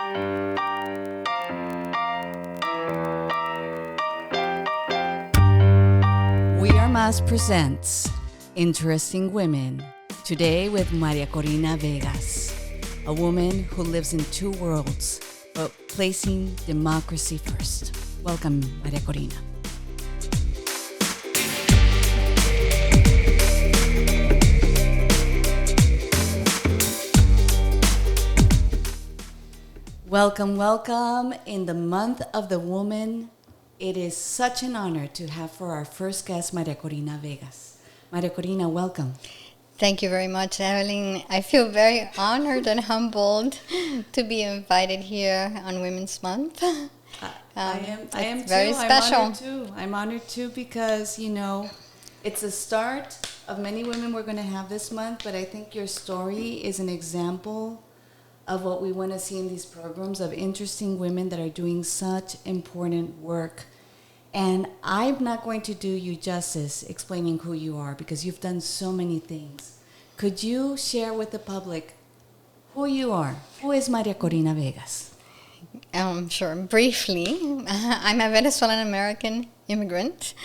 We Are Más presents Interesting Women. Today with Maria Corina Vegas, a woman who lives in two worlds, but placing democracy first. Welcome, Maria Corina. Welcome, welcome. In the month of the woman, it is such an honor to have for our first guest, Maria Corina Vegas. Maria Corina, welcome. Thank you very much, Evelyn. I feel very honored and humbled to be invited here on Women's Month. I am too. Very special. I'm honored too because, you know, it's the start of many women we're going to have this month, but I think your story is an example of what we want to see in these programs of interesting women that are doing such important work. And I'm not going to do you justice explaining who you are because you've done so many things. Could you share with the public who you are? Who is Maria Corina Vegas? Sure. Briefly, I'm a Venezuelan-American immigrant,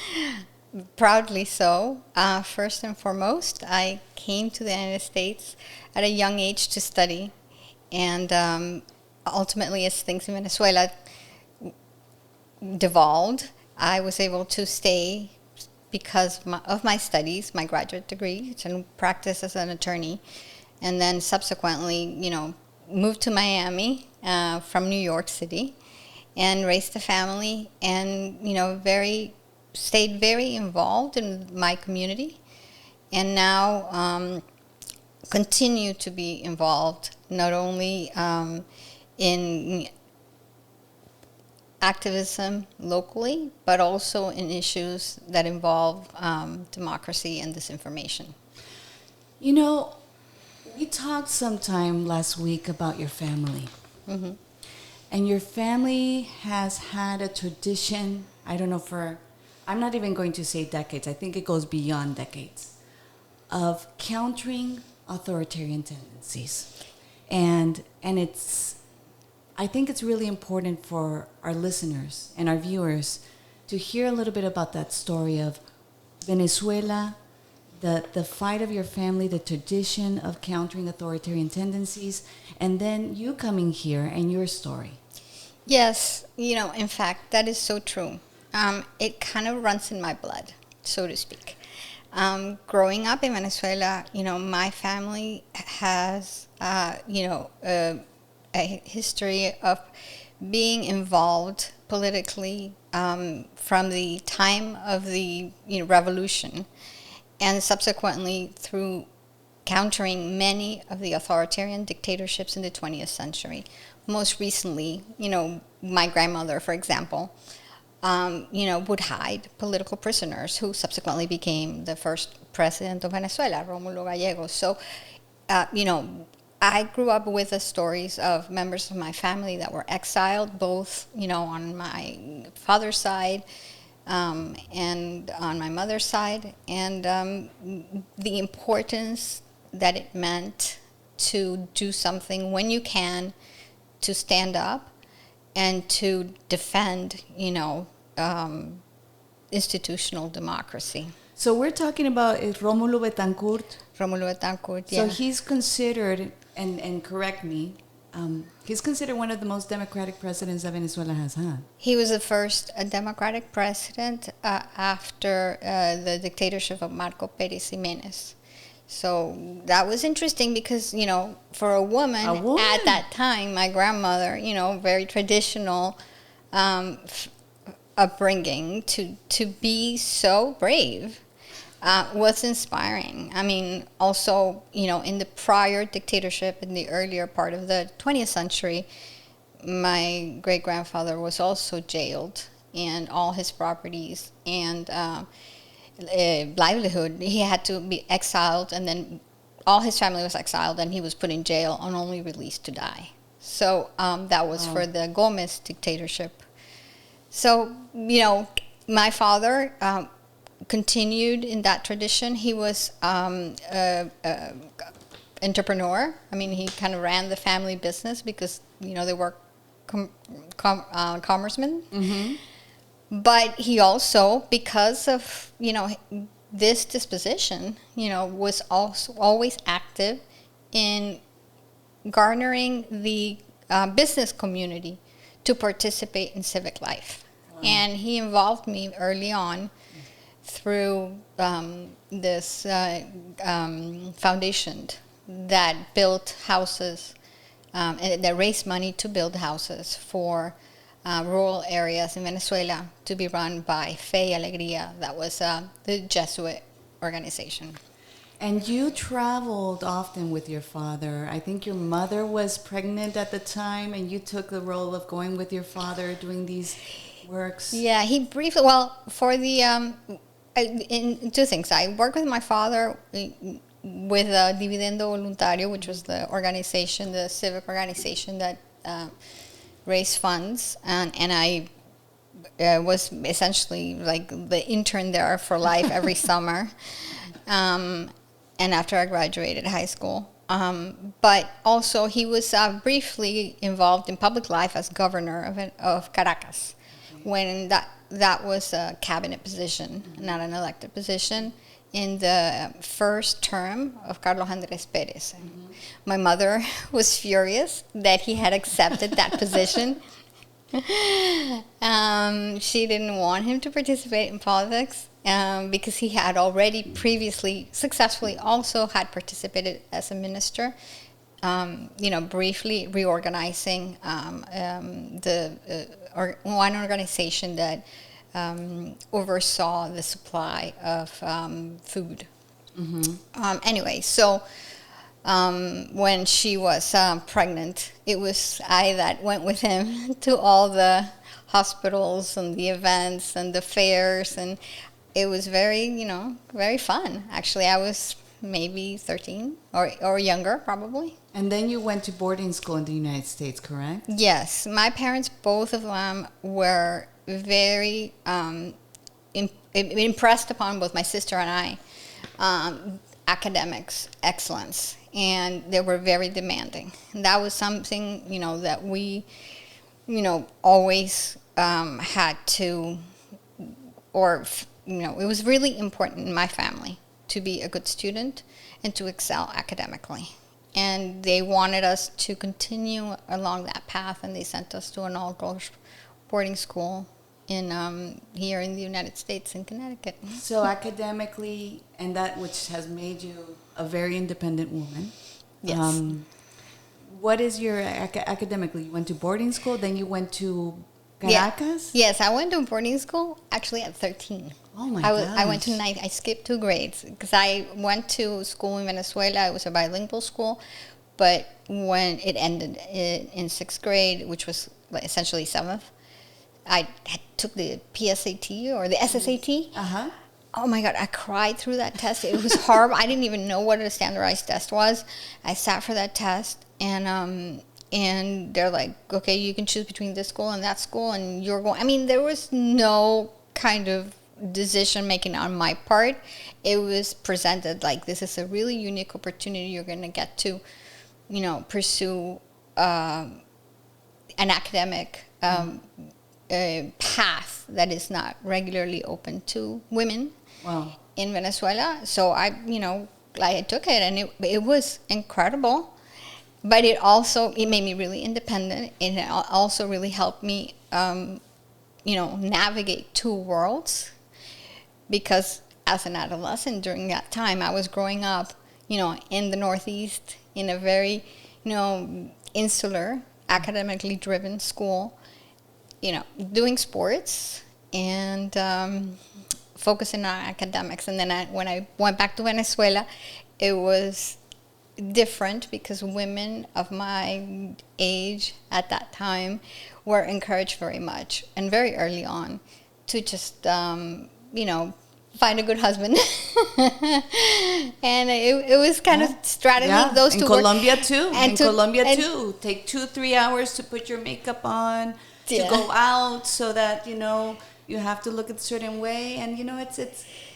proudly so. First and foremost, I came to the United States at a young age to study. And ultimately, as things in Venezuela devolved, I was able to stay because of my studies, my graduate degree, and practice as an attorney. And then subsequently, you know, moved to Miami from New York City and raised a family and, you know, stayed very involved in my community. And now continue to be involved not only in activism locally, but also in issues that involve democracy and disinformation. You know, we talked sometime last week about your family. Mm-hmm. And your family has had a tradition, I don't know, I'm not even going to say decades, I think it goes beyond decades, of countering authoritarian tendencies. And I think it's really important for our listeners and our viewers to hear a little bit about that story of Venezuela, the fight of your family, the tradition of countering authoritarian tendencies, and then you coming here and your story. Yes, you know, in fact, that is so true. It kind of runs in my blood, so to speak. Growing up in Venezuela, you know, my family has, a history of being involved politically from the time of the revolution, and subsequently through countering many of the authoritarian dictatorships in the 20th century. Most recently, you know, my grandmother, for example, would hide political prisoners who subsequently became the first president of Venezuela, Rómulo Gallegos. So, I grew up with the stories of members of my family that were exiled, both, you know, on my father's side and on my mother's side, and the importance that it meant to do something when you can, to stand up and to defend, institutional democracy. So we're talking about Rómulo Betancourt. Rómulo Betancourt, yeah. So he's considered, and correct me, he's considered one of the most democratic presidents that Venezuela has had. He was the first democratic president after the dictatorship of Marco Pérez Jiménez. So that was interesting because, you know, for a woman at that time, my grandmother, you know, very traditional upbringing, to be so brave was inspiring. I mean, also, you know, in the prior dictatorship, in the earlier part of the 20th century, my great-grandfather was also jailed, and all his properties and livelihood, he had to be exiled, and then all his family was exiled, and he was put in jail and only released to die. So that was for the Gomez dictatorship. So, you know, my father continued in that tradition. He was entrepreneur. I mean, he kind of ran the family business because, you know, they worked congressman. But he also, because of, this disposition, was also always active in garnering the business community to participate in civic life. Wow. And he involved me early on through this foundation that built houses, and that raised money to build houses for rural areas in Venezuela to be run by Fe y Alegría. That was the Jesuit organization. And you traveled often with your father. I think your mother was pregnant at the time, and you took the role of going with your father doing these works. Yeah, he briefly, for the, in two things. I worked with my father with Dividendo Voluntario, which was the organization, the civic organization that raised funds, and I was essentially like the intern there for life every summer, and after I graduated high school. But also he was briefly involved in public life as governor of Caracas, when that was a cabinet position, not an elected position, in the first term of Carlos Andrés Pérez. My mother was furious that he had accepted that position. She didn't want him to participate in politics because he had already previously successfully also had participated as a minister, briefly reorganizing one organization that oversaw the supply of food. Anyway, so when she was pregnant, it was I that went with him to all the hospitals and the events and the fairs, and it was very, very fun. Actually, I was maybe 13 or younger, probably. And then you went to boarding school in the United States, correct? Yes. My parents, both of them, were very impressed upon, both my sister and I, academics excellence, and they were very demanding. And that was something, that we, always had to, it was really important in my family to be a good student and to excel academically. And they wanted us to continue along that path, and they sent us to an all-girls boarding school here in the United States, in Connecticut. So academically, and that which has made you a very independent woman. Yes. What is your academically? You went to boarding school, then you went to Caracas? Yeah. Yes, I went to boarding school actually at 13. Oh my gosh. I went to 9th. I skipped 2 grades because I went to school in Venezuela. It was a bilingual school, but when it ended in 6th grade, which was essentially 7th, I took the PSAT or the SSAT. Oh my God, I cried through that test. It was horrible. I didn't even know what a standardized test was. I sat for that test, and they're like, okay, you can choose between this school and that school, and you're going. I mean, there was no kind of decision making on my part. It was presented like, this is a really unique opportunity. You're going to get to, pursue an academic path that is not regularly open to women. Wow. In Venezuela. So I took it, and it was incredible. But it made me really independent, and it also really helped me, navigate 2 worlds. Because as an adolescent during that time, I was growing up, in the Northeast, in a very, insular, academically driven school, doing sports and focusing on academics. And then when I went back to Venezuela, it was different because women of my age at that time were encouraged very much and very early on to just, find a good husband. And it was kind of straddling those 2 words. In Colombia too. Take 2-3 hours to put your makeup on, to go out, so that, you have to look a certain way. And,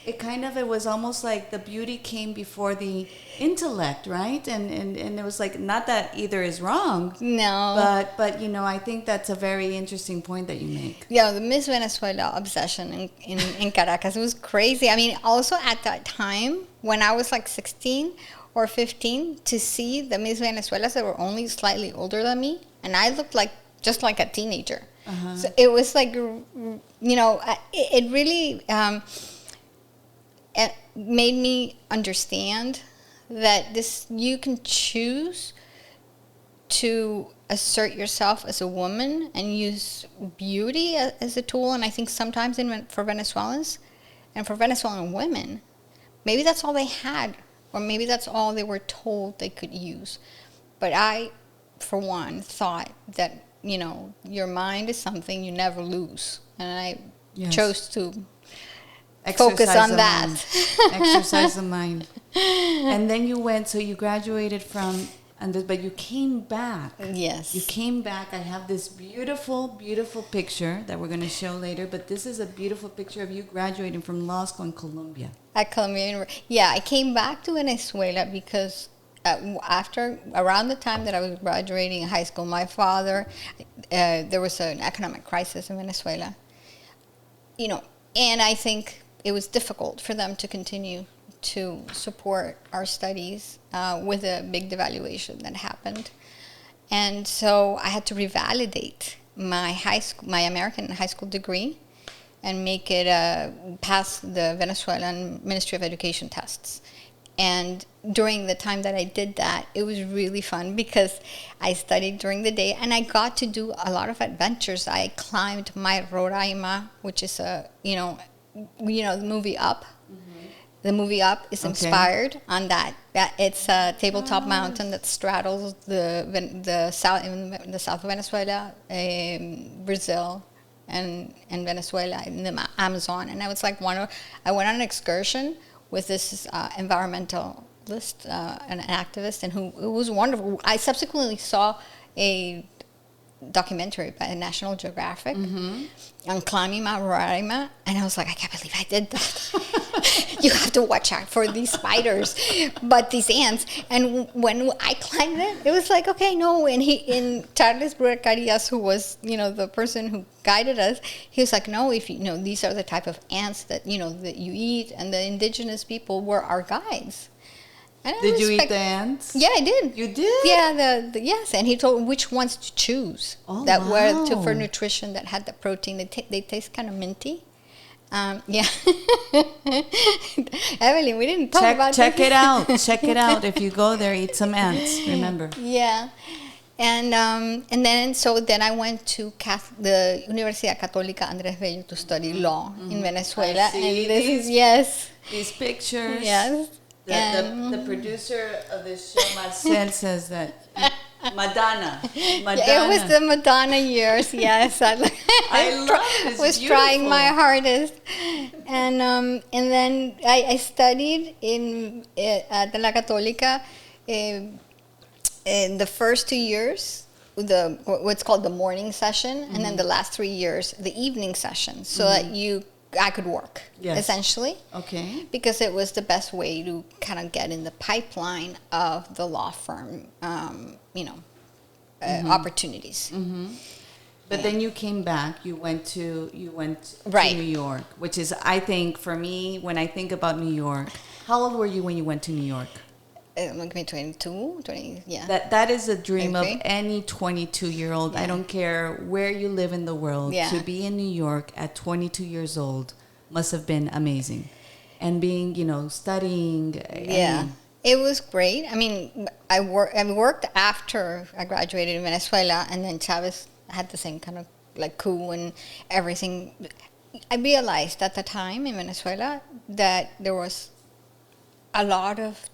it was almost like the beauty came before the intellect, right? And it was like, not that either is wrong. No. But I think that's a very interesting point that you make. Yeah, the Miss Venezuela obsession in Caracas was crazy. I mean, also at that time, when I was like 16 or 15, to see the Miss Venezuelas that were only slightly older than me, and I looked just like a teenager. So it was like, it really it made me understand that you can choose to assert yourself as a woman and use beauty as a tool. And I think sometimes for Venezuelans and for Venezuelan women, maybe that's all they had, or maybe that's all they were told they could use. But I, for one, thought that, your mind is something you never lose. And I chose to focus on that. Exercise the mind. And then you graduated from, but you came back. Yes. You came back. I have this beautiful, beautiful picture that we're going to show later, but this is a beautiful picture of you graduating from law school in Colombia. At Columbia University. Yeah, I came back to Venezuela because around the time that I was graduating high school, my father, there was an economic crisis in Venezuela. And I think it was difficult for them to continue to support our studies with a big devaluation that happened. And so I had to revalidate my American high school degree and make it pass the Venezuelan Ministry of Education tests. And during the time that I did that, it was really fun because I studied during the day and I got to do a lot of adventures. I climbed Mount Roraima, which is the movie Up. Mm-hmm. The movie Up is inspired on that. It's a tabletop mountain that straddles the south of Venezuela, Brazil, and Venezuela in the Amazon. And I was like I went on an excursion with this environmentalist, an activist, and it was wonderful. I subsequently saw a documentary by National Geographic on climbing Mount Roraima, and I was like, I can't believe I did that. You have to watch out for these spiders, but these ants. And when I climbed it was like, okay, no. And Charles Bruecarias, who was, the person who guided us, he was like, no, if these are the type of ants that, that you eat, and the indigenous people were our guides. Did you eat the ants? Yeah, I did. You did? Yeah, yes. And he told which ones to choose were for nutrition that had the protein. They taste kind of minty. Yeah. Evelyn, we didn't talk about Check this. it out. Check it out. If you go there, eat some ants. Remember. Yeah. And then I went to the Universidad Católica Andrés Bello to study law in Venezuela. And this is these pictures. Yes. The producer of this show, Marcel, says that Madonna. Yeah, it was the Madonna years. Yes, I was trying my hardest, and then I studied at La Católica in the first 2 years, what's called the morning session, and then the last 3 years the evening session, so that I could work, essentially. Okay. Because it was the best way to kind of get in the pipeline of the law firm, opportunities. Mm-hmm. But then you came back. You went to right. New York, which is, I think, for me, when I think about New York. How old were you when you went to New York? Like 22, 20, yeah. That is a dream of any 22-year-old. Yeah. I don't care where you live in the world. Yeah. To be in New York at 22 years old must have been amazing. And being, studying. Yeah. It was great. I mean, I worked after I graduated in Venezuela, and then Chavez had the same kind of like coup and everything. I realized at the time in Venezuela that there was a lot of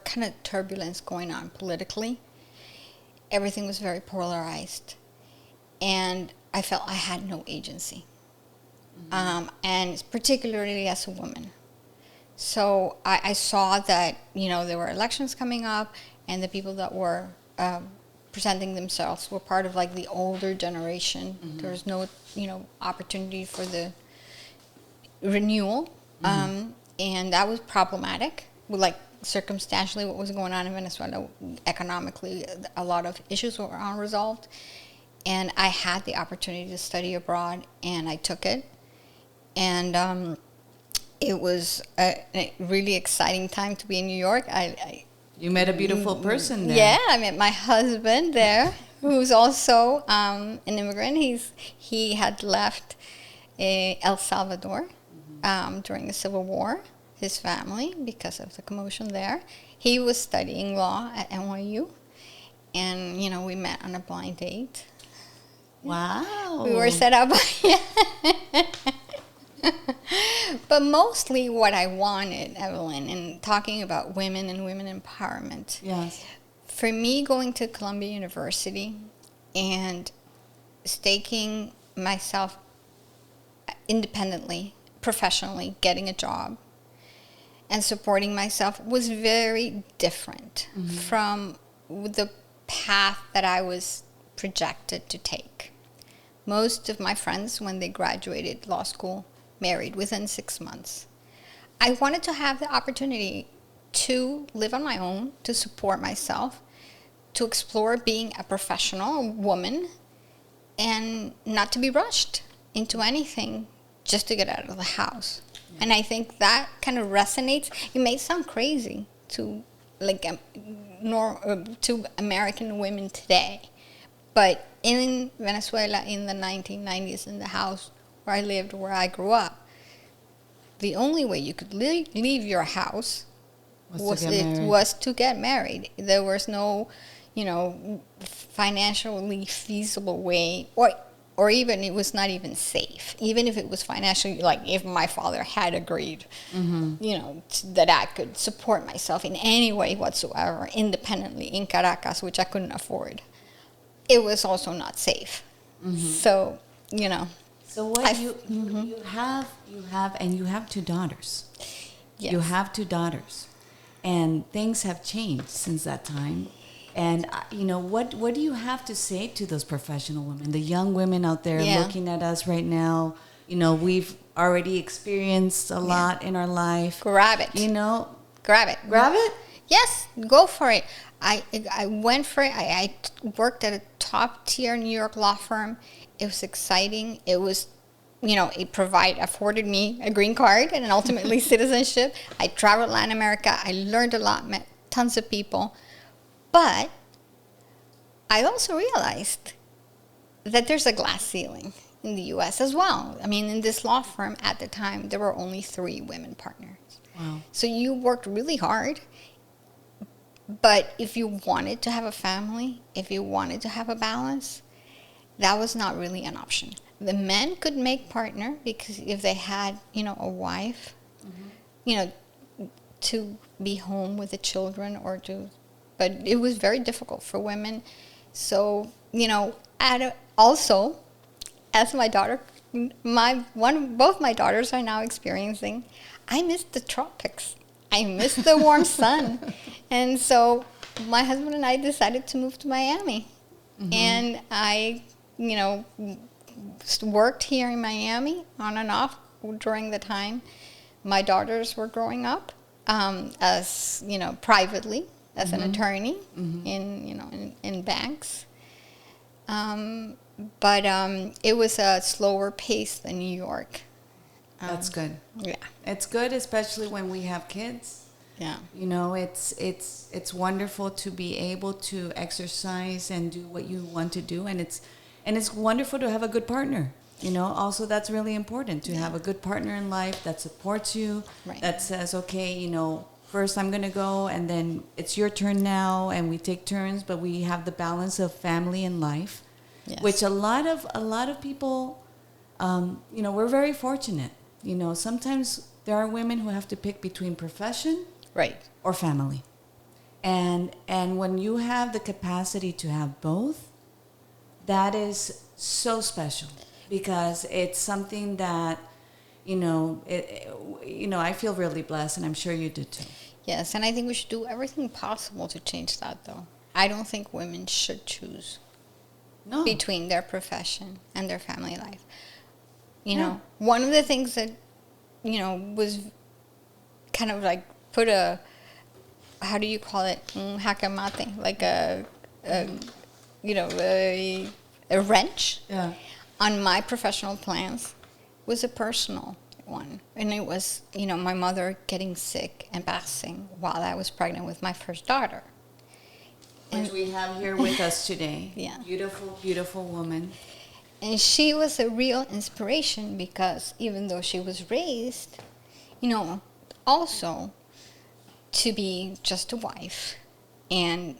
kind of turbulence going on politically. Everything was very polarized. And I felt I had no agency. And particularly as a woman. So I saw that, there were elections coming up, and the people that were presenting themselves were part of like the older generation. There was no, opportunity for the renewal. And that was problematic. Like, circumstantially, what was going on in Venezuela, economically, a lot of issues were unresolved. And I had the opportunity to study abroad, and I took it. And it was a really exciting time to be in New York. You met a beautiful person there. Yeah, I met my husband there, who's also an immigrant. He had left El Salvador during the Civil War, his family, because of the commotion there. He was studying law at NYU, and, we met on a blind date. Wow. We were set up. But mostly what I wanted, Evelyn, in talking about women and women empowerment, yes, for me, going to Columbia University and staking myself independently, professionally, getting a job, and supporting myself was very different from the path that I was projected to take. Most of my friends, when they graduated law school, married within 6 months. I wanted to have the opportunity to live on my own, to support myself, to explore being a professional woman, and not to be rushed into anything just to get out of the house. Yeah. And I think that kind of resonates. It may sound crazy to to American women today, but in Venezuela in the 1990s, in the house where I lived, where I grew up, the only way you could leave your house was to get married. There was no, financially feasible way, or even it was not even safe. Even if it was financially, like if my father had agreed, that I could support myself in any way whatsoever, independently in Caracas, which I couldn't afford, it was also not safe. So, So what you have, and you have 2 daughters. Yes. You have 2 daughters, and things have changed since that time. And what do you have to say to those professional women, the young women out there looking at us right now? We've already experienced a lot in our life. Grab it. Grab it. Grab it. Yes, go for it. I went for it. I worked at a top tier New York law firm. It was exciting. It was, it afforded me a green card and ultimately citizenship. I traveled Latin America. I learned a lot, met tons of people. But I also realized that there's a glass ceiling in the U.S. as well. I mean, in this law firm at the time, there were only 3 women partners. Wow. So you worked really hard. But if you wanted to have a family, if you wanted to have a balance, that was not really an option. The men could make partner because if they had, a wife, to be home with the children but it was very difficult for women. So, also, as my daughter, both my daughters are now experiencing, I miss the tropics. I miss the warm sun. And so my husband and I decided to move to Miami. And I, worked here in Miami on and off during the time my daughters were growing up, as, privately, as an attorney in banks. But it was a slower pace than New York. That's good. Yeah. It's good, especially when we have kids. Yeah. It's wonderful to be able to exercise and do what you want to do, and it's wonderful to have a good partner. Also that's really important to have a good partner in life that supports you, right, that says, okay, first I'm going to go, and then it's your turn now, and we take turns, but we have the balance of family and life, yes, which a lot of people, we're very fortunate. Sometimes there are women who have to pick between profession, right, or family. And when you have the capacity to have both, that is so special, because it's something that, I feel really blessed, and I'm sure you do too. Yes, and I think we should do everything possible to change that, though. I don't think women should choose between their profession and their family life. One of the things that, was kind of like put a, how do you call it? Jaque mate, like a wrench on my professional plans was a personal one. And it was, my mother getting sick and passing while I was pregnant with my first daughter. Which we have here with us today. Yeah. Beautiful, beautiful woman. And she was a real inspiration because even though she was raised, also to be just a wife, and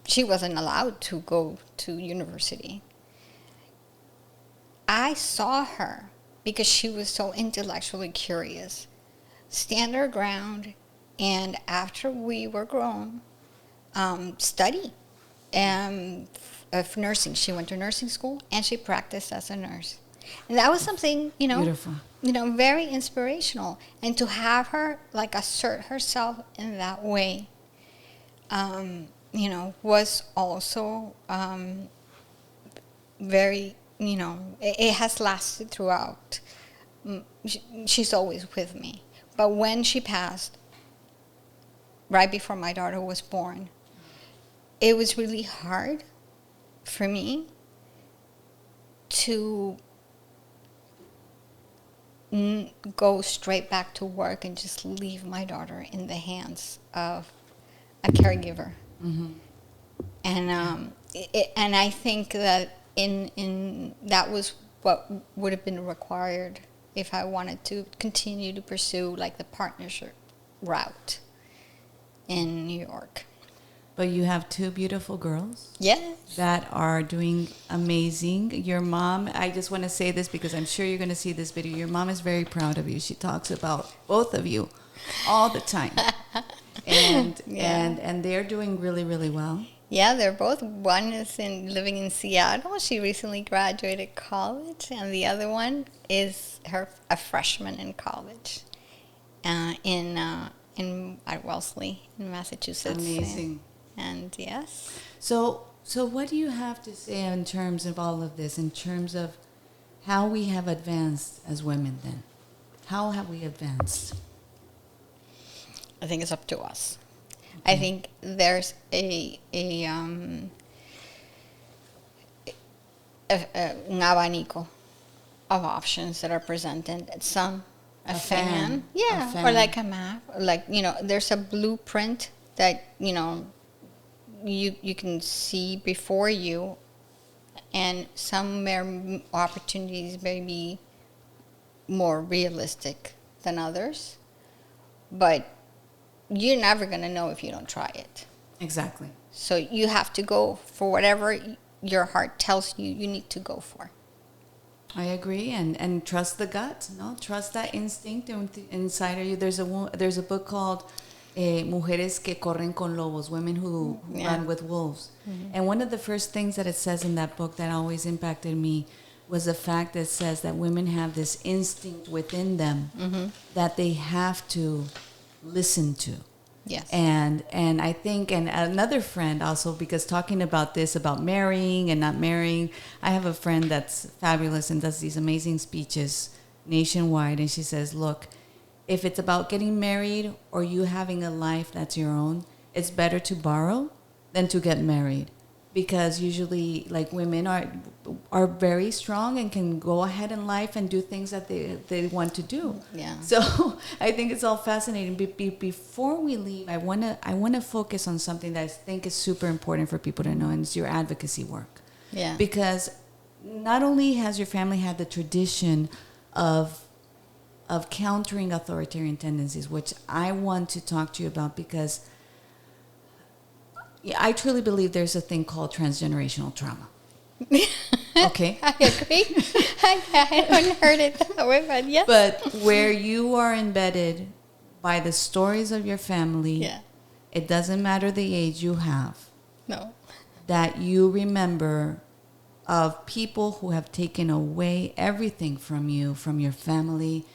she wasn't allowed to go to university. I saw her, because she was so intellectually curious, stand her ground, and after we were grown, study of nursing. She went to nursing school, and she practiced as a nurse. And that was something, Beautiful. Very inspirational. And to have her, like, assert herself in that way, was also very, it has lasted throughout. She's always with me. But when she passed, right before my daughter was born, it was really hard for me to go straight back to work and just leave my daughter in the hands of a caregiver. Mm-hmm. And and I think that in that was what would have been required if I wanted to continue to pursue like the partnership route in New York. But you have two beautiful girls. Yes. That are doing amazing. Your mom, I just want to say this because I'm sure you're going to see this video. Your mom is very proud of you. She talks about both of you all the time. And and they're doing really, really well. Yeah, they're both. One is living in Seattle. She recently graduated college, and the other one is a freshman in college at Wellesley in Massachusetts. Amazing. And yes. So what do you have to say in terms of all of this, in terms of how we have advanced as women then? How have we advanced? I think it's up to us. Okay. I think there's an abanico of options that are presented. Some a fan. Yeah, a fan. Or like a map. Like, there's a blueprint that, you can see before you, and some opportunities may be more realistic than others, but you're never going to know if you don't try it. Exactly. So you have to go for whatever your heart tells you need to go for. I agree, and trust the gut. No, trust that instinct inside of you. There's a book called Mujeres que corren con lobos, women who run with wolves. Mm-hmm. And one of the first things that it says in that book that always impacted me was the fact that it says that women have this instinct within them that they have to listen to. Yes. And I think, and another friend also, because talking about this, about marrying and not marrying, I have a friend that's fabulous and does these amazing speeches nationwide. And she says, look, if it's about getting married or you having a life that's your own, it's better to borrow than to get married. Because usually, like, women are very strong and can go ahead in life and do things that they want to do. Yeah. So I think it's all fascinating. Before we leave, I wanna focus on something that I think is super important for people to know, and it's your advocacy work. Yeah. Because not only has your family had the tradition of countering authoritarian tendencies, which I want to talk to you about, because I truly believe there's a thing called transgenerational trauma. Okay? I agree. I haven't heard it that way, but yes. But where you are embedded by the stories of your family, it doesn't matter the age you have. No. That you remember of people who have taken away everything from you, from your family,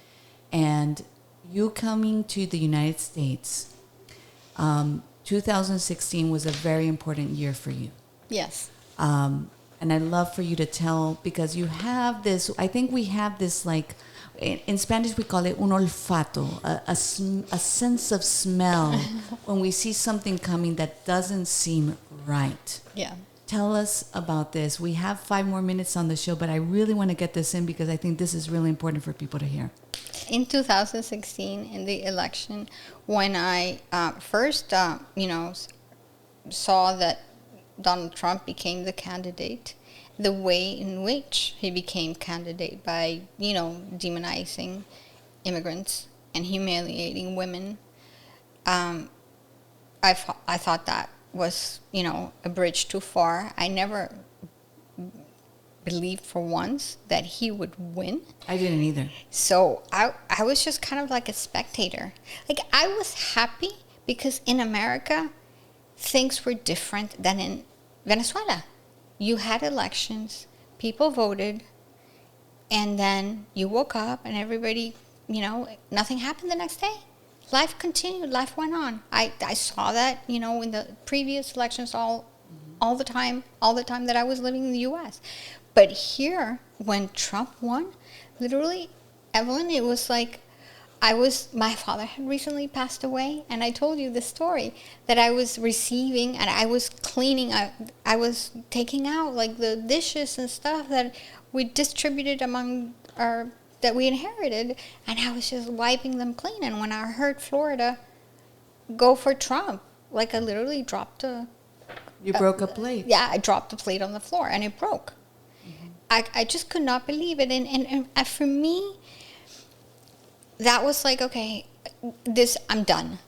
and you coming to the United States. 2016 was a very important year for you. Yes. And I'd love for you to tell, because you have this, I think we have this, like, in Spanish we call it un olfato, a sense of smell when we see something coming that doesn't seem right. Yeah. Tell us about this. We have 5 more minutes on the show, but I really want to get this in because I think this is really important for people to hear. In 2016, in the election, when I first, saw that Donald Trump became the candidate, the way in which he became candidate by, demonizing immigrants and humiliating women, I thought that was, a bridge too far. I never believed for once that he would win. I didn't either. So I was just kind of like a spectator. Like, I was happy because in America, things were different than in Venezuela. You had elections, people voted, and then you woke up and everybody, nothing happened the next day. Life continued, life went on. I saw that, in the previous elections all the time that I was living in the U.S. But here, when Trump won, literally, Evelyn, it was like my father had recently passed away, and I told you this story, that I was receiving, and I was cleaning, I was taking out, like, the dishes and stuff that we distributed among that we inherited, and I was just wiping them clean. And when I heard Florida go for Trump, like, I literally dropped You broke a plate. Yeah, I dropped the plate on the floor, and it broke. Mm-hmm. I just could not believe it. And for me, that was like, okay, I'm done.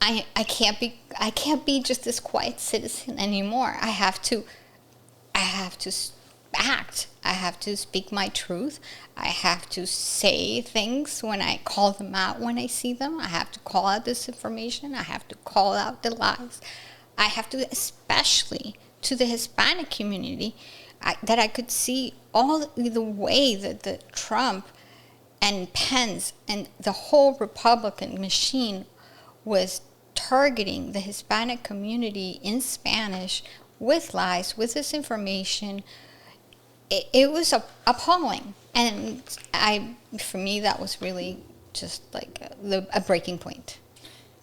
I can't be just this quiet citizen anymore. I have to act. I have to speak my truth. I have to say things when I call them out when I see them. I have to call out disinformation. I have to call out the lies. I have to, especially to the Hispanic community, that I could see all the way that the Trump and Pence and the whole Republican machine was targeting the Hispanic community in Spanish with lies, with disinformation. It was appalling. And for me, that was really just like a breaking point.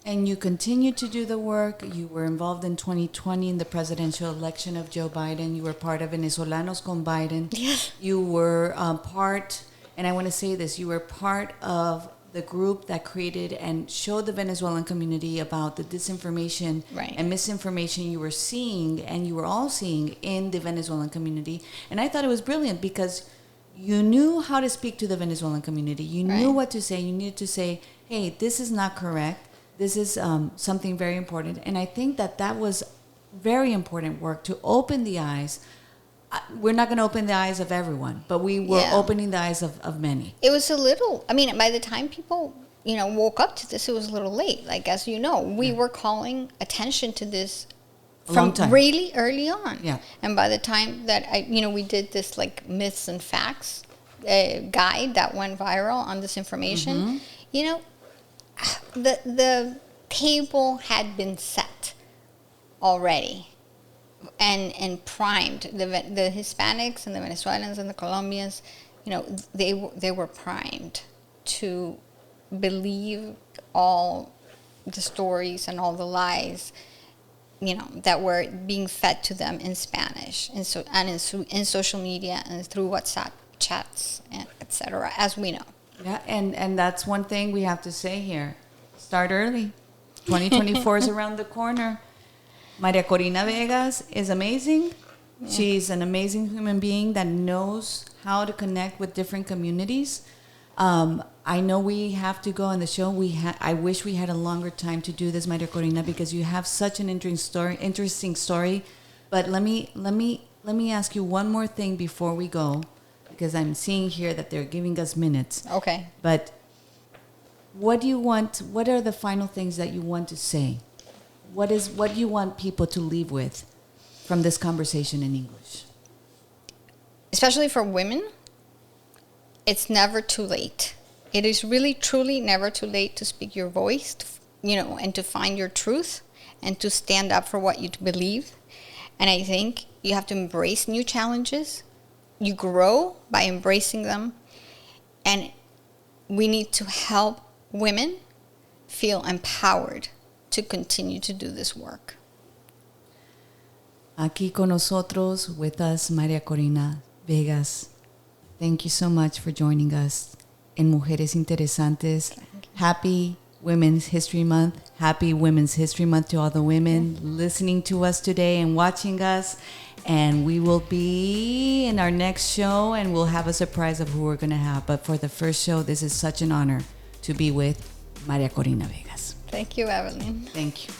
And you continued to do the work. You were involved in 2020 in the presidential election of Joe Biden. You were part of Venezolanos con Biden. Yes. You were part, and I want to say this, you were part of the group that created and showed the Venezuelan community about the disinformation and misinformation you were seeing, and you were all seeing in the Venezuelan community. And I thought it was brilliant because you knew how to speak to the Venezuelan community. You knew what to say. You needed to say, hey, this is not correct. This is something very important. And I think that was very important work to open the eyes. We're not going to open the eyes of everyone, but we were opening the eyes of many. It was a little, by the time people, woke up to this, it was a little late. Like, as you know, we were calling attention to this from really early on. Yeah. And by the time that we did this, like, myths and facts guide that went viral on this information, the table had been set already. And primed. The Hispanics and the Venezuelans and the Colombians, they were primed to believe all the stories and all the lies, that were being fed to them in Spanish, in social media and through WhatsApp chats, etc. As we know. Yeah, and that's one thing we have to say here: start early. 2024 is around the corner. Maria Corina Vegas is amazing. Yeah. She's an amazing human being that knows how to connect with different communities. I know we have to go on the show. I wish we had a longer time to do this, Maria Corina, because you have such an interesting story. But let me ask you one more thing before we go, because I'm seeing here that they're giving us minutes. Okay. But what do you want? What are the final things that you want to say? What do you want people to leave with from this conversation in English? Especially for women, it's never too late. It is really, truly never too late to speak your voice, and to find your truth and to stand up for what you believe. And I think you have to embrace new challenges. You grow by embracing them. And we need to help women feel empowered to continue to do this work. Aquí con nosotros, with us, Maria Corina Vegas. Thank you so much for joining us in Mujeres Interesantes. Happy Women's History Month. Happy Women's History Month to all the women listening to us today and watching us. And we will be in our next show, and we'll have a surprise of who we're going to have. But for the first show, this is such an honor to be with Maria Corina Vegas. Thank you, Evelyn. Thank you.